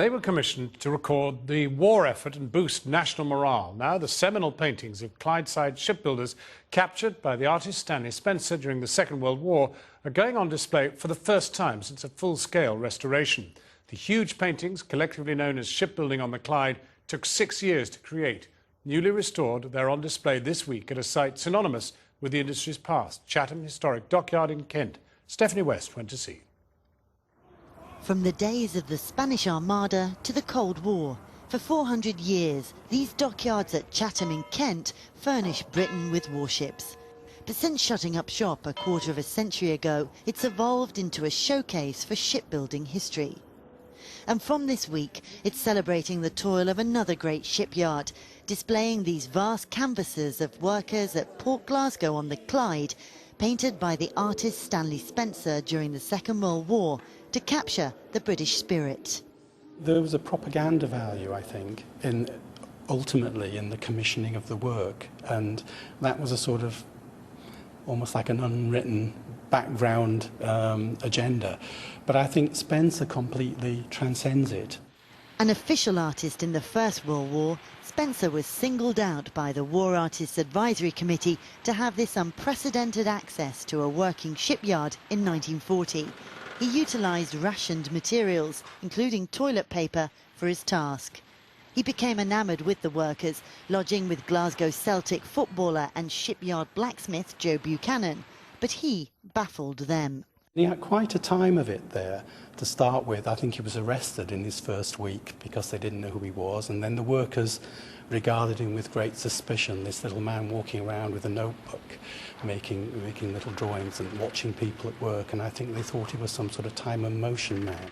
They were commissioned to record the war effort and boost national morale. Now the seminal paintings of Clydeside shipbuilders captured by the artist Stanley Spencer during the Second World War are going on display for the first time since a full-scale restoration. The huge paintings, collectively known as Shipbuilding on the Clyde, took 6 years to create. Newly restored, they're on display this week at a site synonymous with the industry's past, Chatham Historic Dockyard in Kent. Stephanie West went to see. From the days of the Spanish Armada to the Cold War, for 400 years, these dockyards at Chatham in Kent furnish Britain with warships. But since shutting up shop a quarter of a century ago, it's evolved into a showcase for shipbuilding history. And from this week, it's celebrating the toil of another great shipyard, displaying these vast canvases of workers at Port Glasgow on the Clyde, painted by the artist Stanley Spencer during the Second World War, to capture the British spirit. There was a propaganda value, I think, ultimately in the commissioning of the work, and that was a sort of almost like an unwritten background agenda. But I think Spencer completely transcends it. An official artist in the First World War, Spencer was singled out by the War Artists Advisory Committee to have this unprecedented access to a working shipyard in 1940. He utilised rationed materials, including toilet paper, for his task. He became enamoured with the workers, lodging with Glasgow Celtic footballer and shipyard blacksmith Joe Buchanan, but he baffled them. He had quite a time of it there to start with. I think he was arrested in his first week because they didn't know who he was, and then the workers regarded him with great suspicion, this little man walking around with a notebook, making little drawings and watching people at work, and I think they thought he was some sort of time and motion man.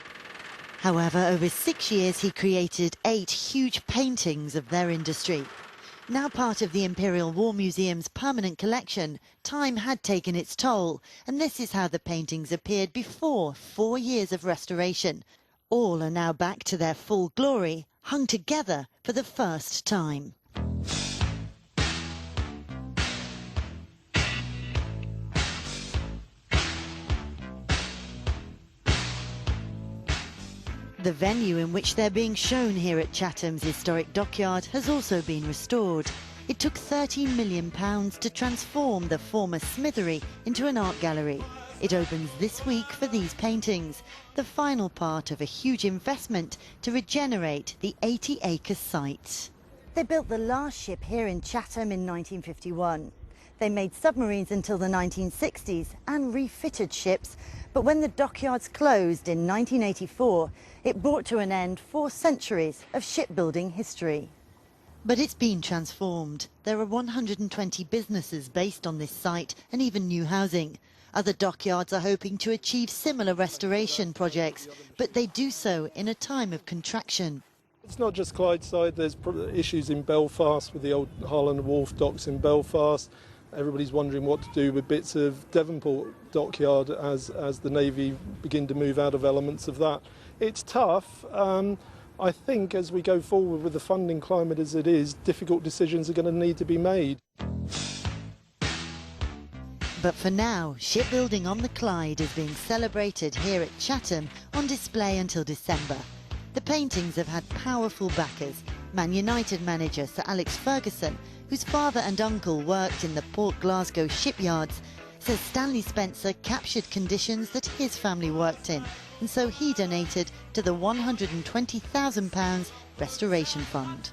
However, over 6 years he created 8 huge paintings of their industry. Now part of the Imperial War Museum's permanent collection, time had taken its toll, and this is how the paintings appeared before 4 years of restoration. All are now back to their full glory, hung together for the first time. The venue in which they're being shown here at Chatham's Historic Dockyard has also been restored. It took £13 million to transform the former smithery into an art gallery. It opens this week for these paintings, the final part of a huge investment to regenerate the 80-acre site. They built the last ship here in Chatham in 1951. They made submarines until the 1960s and refitted ships, but when the dockyards closed in 1984, it brought to an end 4 centuries of shipbuilding history. But it's been transformed. There are 120 businesses based on this site and even new housing. Other dockyards are hoping to achieve similar restoration projects, but they do so in a time of contraction. It's not just Clydeside, there's issues in Belfast with the old Harland Wharf docks in Belfast. Everybody's wondering what to do with bits of Devonport dockyard as the Navy begin to move out of elements of that. It's tough. I think as we go forward with the funding climate as it is, difficult decisions are going to need to be made. But for now, shipbuilding on the Clyde is being celebrated here at Chatham on display until December. The paintings have had powerful backers. Man United manager Sir Alex Ferguson, whose father and uncle worked in the Port Glasgow shipyards, says Stanley Spencer captured conditions that his family worked in, and so he donated to the £120,000 restoration fund.